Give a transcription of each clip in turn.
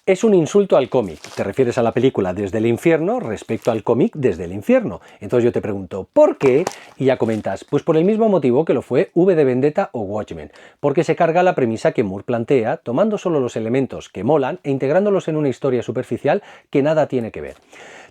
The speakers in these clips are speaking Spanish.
Es un insulto al cómic. Te refieres a la película Desde el Infierno respecto al cómic Desde el Infierno. Entonces yo te pregunto, ¿por qué? Y ya comentas, pues por el mismo motivo que lo fue V de Vendetta o Watchmen. Porque se carga la premisa que Moore plantea, tomando solo los elementos que molan e integrándolos en una historia superficial que nada tiene que ver.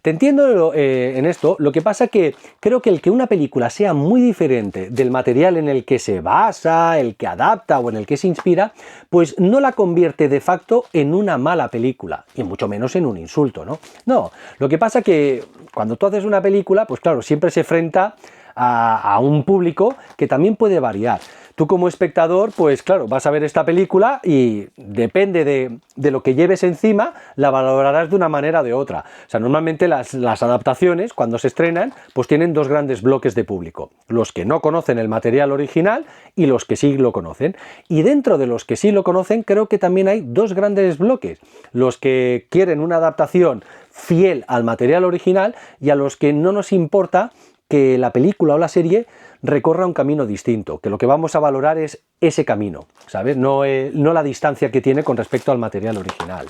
Te entiendo en esto, lo que pasa que creo que el que una película sea muy diferente del material en el que se basa, el que adapta o en el que se inspira, pues no la convierte de facto en una mala película, y mucho menos en un insulto, ¿no? No, lo que pasa que cuando tú haces una película, pues claro, siempre se enfrenta a un público que también puede variar. Tú como espectador, pues claro, vas a ver esta película y depende de lo que lleves encima, la valorarás de una manera o de otra. O sea, normalmente las adaptaciones, cuando se estrenan, pues tienen dos grandes bloques de público. Los que no conocen el material original y los que sí lo conocen. Y dentro de los que sí lo conocen, creo que también hay dos grandes bloques. Los que quieren una adaptación fiel al material original y a los que no nos importa que la película o la serie recorra un camino distinto, que lo que vamos a valorar es ese camino, ¿sabes? No la distancia que tiene con respecto al material original.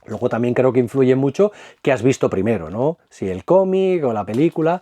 Luego también creo que influye mucho qué has visto primero, ¿no? Si el cómic o la película,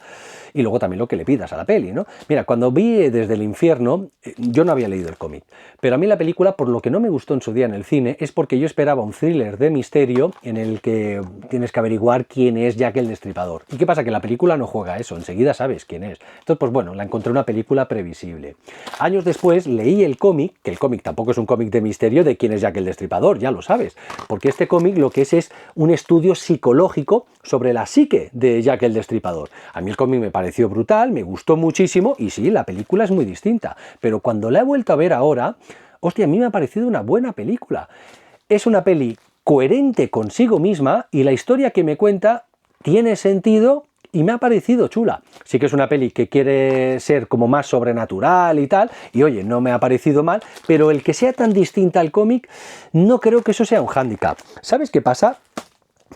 y luego también lo que le pidas a la peli, ¿no? Mira, cuando vi Desde el Infierno, yo no había leído el cómic, pero a mí la película, por lo que no me gustó en su día en el cine, es porque yo esperaba un thriller de misterio en el que tienes que averiguar quién es Jack el Destripador. ¿Y qué pasa? Que la película no juega eso, enseguida sabes quién es. Entonces, pues bueno, la encontré una película previsible. Años después leí el cómic, que el cómic tampoco es un cómic de misterio de quién es Jack el Destripador, ya lo sabes, porque este cómic lo que es un estudio psicológico sobre la psique de Jack el Destripador. A mí el cómic me pareció brutal, me gustó muchísimo y sí, la película es muy distinta, pero cuando la he vuelto a ver ahora, hostia, a mí me ha parecido una buena película. Es una peli coherente consigo misma y la historia que me cuenta tiene sentido y me ha parecido chula. Sí que es una peli que quiere ser como más sobrenatural y tal, y oye, no me ha parecido mal, pero el que sea tan distinta al cómic, no creo que eso sea un hándicap. ¿Sabes qué pasa?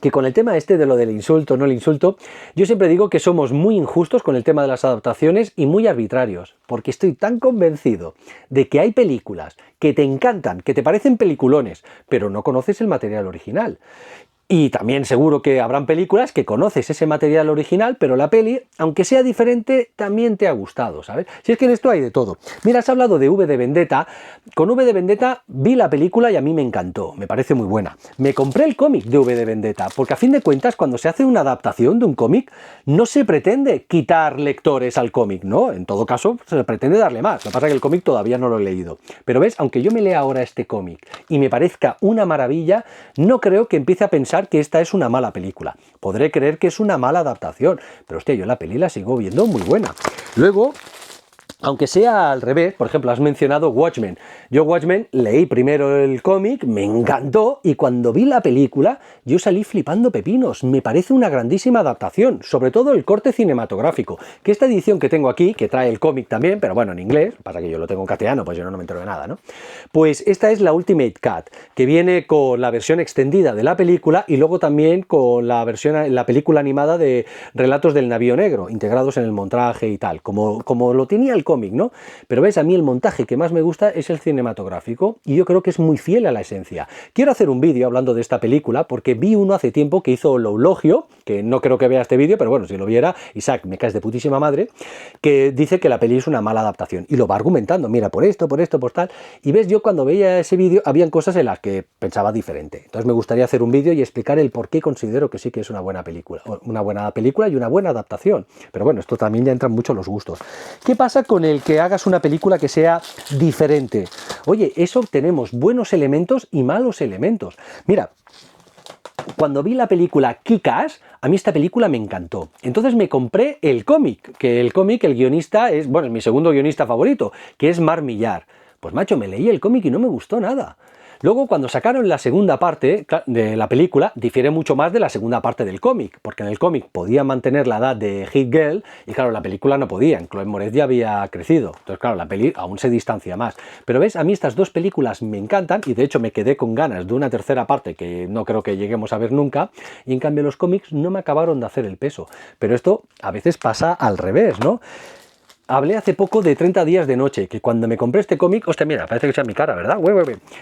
Que con el tema este de lo del insulto, no el insulto, yo siempre digo que somos muy injustos con el tema de las adaptaciones y muy arbitrarios, porque estoy tan convencido de que hay películas que te encantan, que te parecen peliculones, pero no conoces el material original. Y también seguro que habrán películas que conoces ese material original, pero la peli, aunque sea diferente, también te ha gustado, ¿sabes? Si es que en esto hay de todo. Mira, has hablado de V de Vendetta. Con V de Vendetta vi la película y a mí me encantó, me parece muy buena. Me compré el cómic de V de Vendetta, porque a fin de cuentas, cuando se hace una adaptación de un cómic, no se pretende quitar lectores al cómic, ¿no? En todo caso, se pretende darle más. Lo que pasa es que el cómic todavía no lo he leído. Pero ves, aunque yo me lea ahora este cómic y me parezca una maravilla, no creo que empiece a pensar que esta es una mala película. Podré creer que es una mala adaptación, pero hostia, yo la peli la sigo viendo muy buena. Luego, aunque sea al revés, por ejemplo, has mencionado Watchmen. Yo Watchmen leí primero el cómic, me encantó, y cuando vi la película, yo salí flipando pepinos. Me parece una grandísima adaptación, sobre todo el corte cinematográfico. Que esta edición que tengo aquí, que trae el cómic también, pero bueno, en inglés, pasa que yo lo tengo en castellano, pues yo no me entero de nada, ¿no? Pues esta es la Ultimate Cut, que viene con la versión extendida de la película y luego también con la película animada de Relatos del Navío Negro, integrados en el montaje y tal, como lo tenía el cómic, ¿no? Pero ves, a mí el montaje que más me gusta es el cinematográfico y yo creo que es muy fiel a la esencia. Quiero hacer un vídeo hablando de esta película porque vi uno hace tiempo que hizo Loulogio, que no creo que vea este vídeo, pero bueno, si lo viera, Isaac, me caes de putísima madre, que dice que la peli es una mala adaptación y lo va argumentando, mira, por esto, por tal, y ves, yo cuando veía ese vídeo habían cosas en las que pensaba diferente. Entonces me gustaría hacer un vídeo y explicar el por qué considero que sí que es una buena película y una buena adaptación. Pero bueno, esto también ya entran mucho los gustos. ¿Qué pasa con el que hagas una película que sea diferente? Oye, eso tenemos buenos elementos y malos elementos. Mira, cuando vi la película Kick-Ass, a mí esta película me encantó. Entonces me compré el cómic, el guionista es, bueno, es mi segundo guionista favorito, que es Mark Millar. Pues macho, me leí el cómic y no me gustó nada. Luego, cuando sacaron la segunda parte de la película, difiere mucho más de la segunda parte del cómic, porque en el cómic podían mantener la edad de Hit Girl y claro, la película no podían. Chloe Moretz ya había crecido, entonces claro, la peli aún se distancia más. Pero ves, a mí estas dos películas me encantan y de hecho me quedé con ganas de una tercera parte que no creo que lleguemos a ver nunca, y en cambio los cómics no me acabaron de hacer el peso. Pero esto a veces pasa al revés, ¿no? hablé hace poco de 30 días de noche, que cuando me compré este cómic, hostia, mira, parece que sea mi cara, ¿verdad?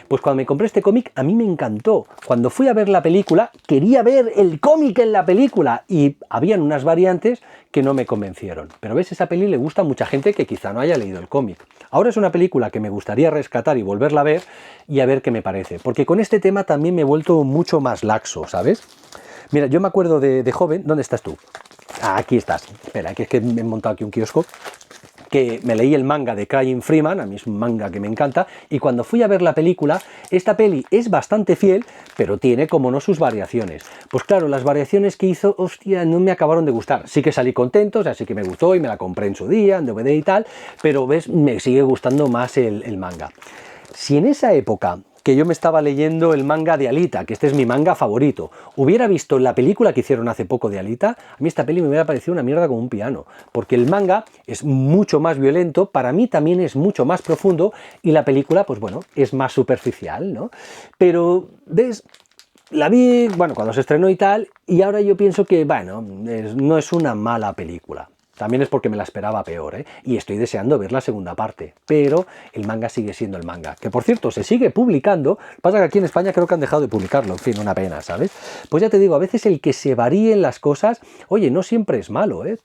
Pues cuando me compré este cómic, a mí me encantó. Cuando fui a ver la película, quería ver el cómic en la película, y habían unas variantes que no me convencieron. Pero ves, esa peli le gusta a mucha gente que quizá no haya leído el cómic. Ahora es una película que me gustaría rescatar y volverla a ver, y a ver qué me parece. Porque con este tema también me he vuelto mucho más laxo, ¿sabes? Mira, yo me acuerdo de joven. ¿Dónde estás tú? Ah, aquí estás. Espera, que es que me he montado aquí un kiosco. Que me leí el manga de Crying Freeman, a mí es un manga que me encanta, y cuando fui a ver la película, esta peli es bastante fiel, pero tiene, como no, sus variaciones. Pues claro, las variaciones que hizo, hostia, no me acabaron de gustar. Sí que salí contento, o sea, sí que me gustó y me la compré en su día, en DVD y tal, pero ves, me sigue gustando más el manga. Si en esa época que yo me estaba leyendo el manga de Alita, que este es mi manga favorito, hubiera visto la película que hicieron hace poco de Alita, a mí esta peli me hubiera parecido una mierda como un piano, porque el manga es mucho más violento, para mí también es mucho más profundo, y la película, pues bueno, es más superficial, ¿no? Pero, ¿ves? La vi, bueno, cuando se estrenó y tal, y ahora yo pienso que, bueno, no es una mala película. También es porque me la esperaba peor, ¿eh? Y estoy deseando ver la segunda parte. Pero el manga sigue siendo el manga. Que, por cierto, se sigue publicando. Pasa que aquí en España creo que han dejado de publicarlo. En fin, una pena, ¿sabes? Pues ya te digo, a veces el que se varíen las cosas, oye, no siempre es malo, ¿eh?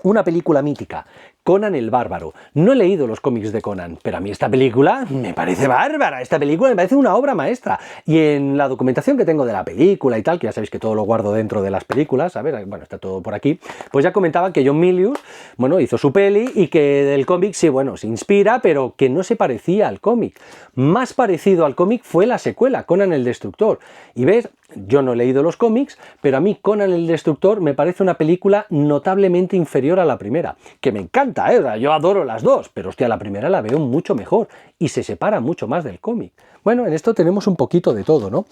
Una película mítica, Conan el Bárbaro. No he leído los cómics de Conan, pero a mí esta película me parece bárbara. Esta película me parece una obra maestra. Y en la documentación que tengo de la película y tal, que ya sabéis que todo lo guardo dentro de las películas, a ver, bueno, está todo por aquí, pues ya comentaban que John Milius, bueno, hizo su peli y que del cómic, sí, bueno, se inspira, pero que no se parecía al cómic. Más parecido al cómic fue la secuela, Conan el Destructor. Y ves, yo no he leído los cómics, pero a mí Conan el Destructor me parece una película notablemente inferior a la primera, que me encanta, ¿eh? Yo adoro las dos, pero hostia, la primera la veo mucho mejor y se separa mucho más del cómic. Bueno, en esto tenemos un poquito de todo, ¿no?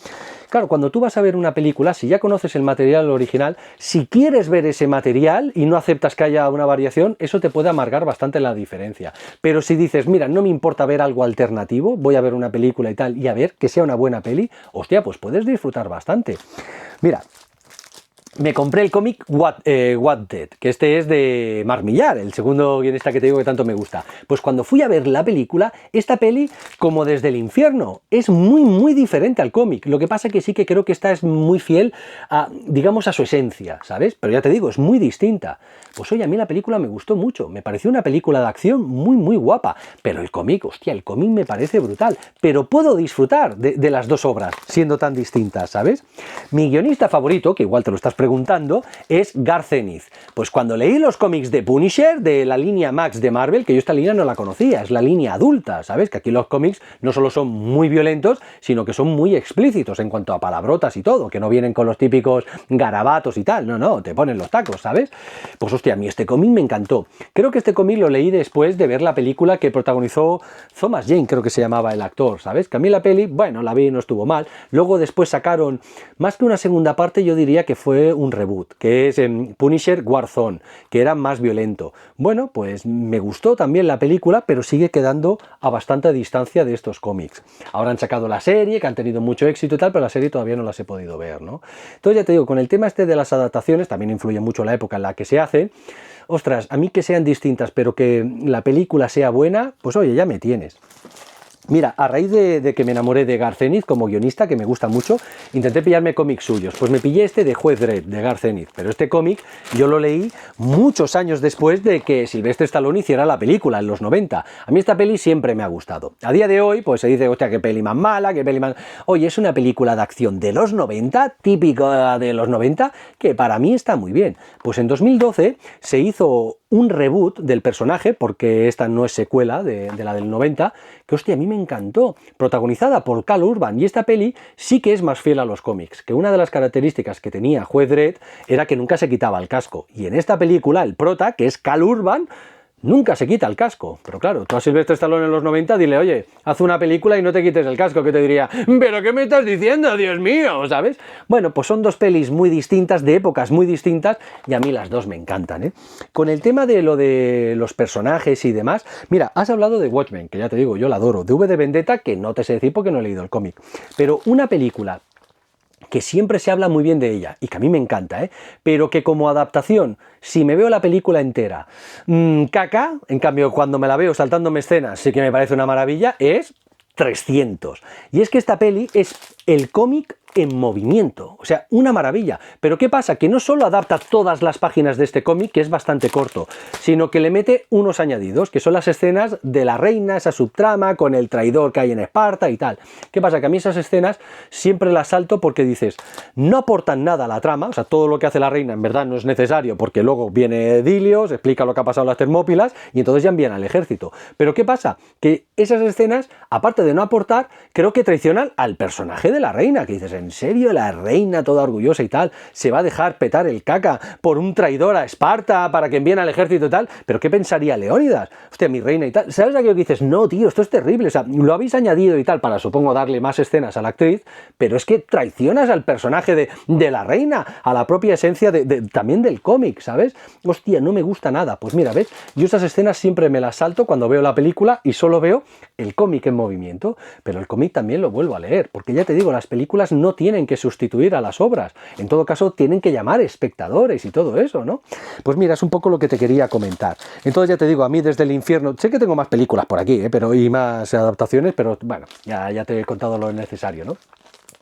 Claro, cuando tú vas a ver una película, si ya conoces el material original, si quieres ver ese material y no aceptas que haya una variación, eso te puede amargar bastante la diferencia. Pero si dices, mira, no me importa ver algo alternativo, voy a ver una película y tal, y a ver que sea una buena peli, hostia, pues puedes disfrutar bastante. Mira, me compré el cómic What Dead, que este es de Mark Millar, el segundo guionista que te digo que tanto me gusta. Pues cuando fui a ver la película, esta peli, como Desde el Infierno, es muy diferente al cómic. Lo que pasa que sí que creo que esta es muy fiel a, digamos, a su esencia, ¿sabes? Pero ya te digo, es muy distinta. Pues oye, a mí la película me gustó mucho, me pareció una película de acción muy guapa, pero el cómic, hostia, el cómic me parece brutal, pero puedo disfrutar de las dos obras, siendo tan distintas, ¿sabes? Mi guionista favorito, que igual te lo estás preguntando, es Garth Ennis. Pues cuando leí los cómics de Punisher, de la línea Max de Marvel, que yo esta línea no la conocía, es la línea adulta, ¿sabes? Que aquí los cómics no solo son muy violentos, sino que son muy explícitos en cuanto a palabrotas y todo, que no vienen con los típicos garabatos y tal, no, te ponen los tacos, ¿sabes? Pues hostia, a mí este cómic me encantó. Creo que este cómic lo leí después de ver la película que protagonizó Thomas Jane, creo que se llamaba el actor, ¿sabes? Que a mí la peli, bueno, la vi, no estuvo mal. Luego después sacaron, más que una segunda parte, yo diría que fue un reboot, que es Punisher Warzone, que era más violento. Bueno, pues me gustó también la película, pero sigue quedando a bastante distancia de estos cómics. Ahora han sacado la serie, que han tenido mucho éxito y tal, pero la serie todavía no las he podido ver, ¿no? Entonces ya te digo, con el tema este de las adaptaciones, también influye mucho la época en la que se hace. Ostras, a mí que sean distintas, pero que la película sea buena, pues oye, ya me tienes. Mira, a raíz de que me enamoré de Garth Ennis como guionista, que me gusta mucho, intenté pillarme cómics suyos. Pues me pillé este de Juez Dredd, de Garth Ennis. Pero este cómic yo lo leí muchos años después de que Sylvester Stallone hiciera la película, en los 90. A mí esta peli siempre me ha gustado. A día de hoy, pues se dice, hostia, qué peli más mala, qué peli más... Oye, es una película de acción de los 90, típica de los 90, que para mí está muy bien. Pues en 2012 se hizo un reboot del personaje, porque esta no es secuela de la del 90, que hostia, a mí me encantó, protagonizada por Cal Urban, y esta peli sí que es más fiel a los cómics, que una de las características que tenía Juez Dredd era que nunca se quitaba el casco, y en esta película el prota, que es Cal Urban, nunca se quita el casco. Pero claro, tú a Sylvester Stallone en los 90, dile, oye, haz una película y no te quites el casco, que te diría, ¿pero qué me estás diciendo, Dios mío? ¿Sabes? Bueno, pues son dos pelis muy distintas, de épocas muy distintas, y a mí las dos me encantan, ¿eh? Con el tema de lo de los personajes y demás, mira, has hablado de Watchmen, que ya te digo, yo la adoro, de V de Vendetta, que no te sé decir porque no he leído el cómic, pero una película que siempre se habla muy bien de ella, y que a mí me encanta, pero que como adaptación, si me veo la película entera, caca, en cambio cuando me la veo saltándome escenas, sí que me parece una maravilla, es 300. Y es que esta peli es el cómic en movimiento, o sea, una maravilla. Pero ¿qué pasa? Que no solo adapta todas las páginas de este cómic, que es bastante corto, sino que le mete unos añadidos, que son las escenas de la reina, esa subtrama, con el traidor que hay en Esparta y tal. ¿Qué pasa? Que a mí esas escenas siempre las salto porque dices, no aportan nada a la trama, o sea, todo lo que hace la reina en verdad no es necesario, porque luego viene Dilios, explica lo que ha pasado en las Termópilas, y entonces ya envían al ejército. Pero ¿qué pasa? Que esas escenas, aparte de no aportar, creo que traicionan al personaje de la reina, que dices, ¿en serio la reina toda orgullosa y tal se va a dejar petar el caca por un traidor a Esparta para que envíen al ejército y tal? ¿Pero qué pensaría Leónidas? Hostia, mi reina y tal. ¿Sabes aquello que dices? No, tío, esto es terrible. O sea, lo habéis añadido y tal para, supongo, darle más escenas a la actriz, pero es que traicionas al personaje de la reina, a la propia esencia también del cómic, ¿sabes? Hostia, no me gusta nada. Pues mira, ¿ves? Yo esas escenas siempre me las salto cuando veo la película y solo veo el cómic en movimiento, pero el cómic también lo vuelvo a leer, porque ya te digo, las películas no tienen que sustituir a las obras, en todo caso tienen que llamar espectadores y todo eso, ¿no? Pues mira, es un poco lo que te quería comentar. Entonces ya te digo, a mí desde el infierno, sé que tengo más películas por aquí, pero y más adaptaciones, pero bueno, ya te he contado lo necesario, ¿no?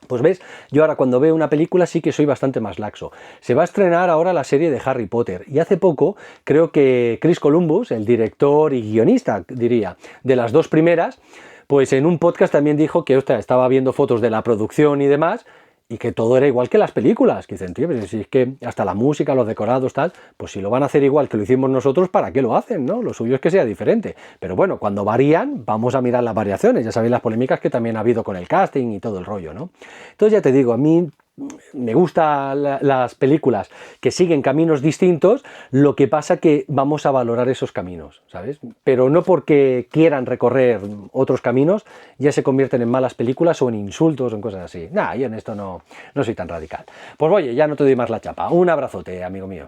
Pues ves, yo ahora cuando veo una película sí que soy bastante más laxo. Se va a estrenar ahora la serie de Harry Potter y hace poco creo que Chris Columbus, el director y guionista, diría, de las dos primeras, pues en un podcast también dijo que estaba viendo fotos de la producción y demás, y que todo era igual que las películas. Que dicen, tío, pero si es que hasta la música, los decorados, tal, pues si lo van a hacer igual que lo hicimos nosotros, ¿para qué lo hacen, no? Lo suyo es que sea diferente. Pero bueno, cuando varían, vamos a mirar las variaciones. Ya sabéis las polémicas que también ha habido con el casting y todo el rollo, ¿no? Entonces ya te digo, a mí me gustan las películas que siguen caminos distintos, lo que pasa que vamos a valorar esos caminos, ¿sabes? Pero no porque quieran recorrer otros caminos ya se convierten en malas películas o en insultos o en cosas así. Nah, yo en esto no soy tan radical. Pues oye, ya no te doy más la chapa. Un abrazote, amigo mío.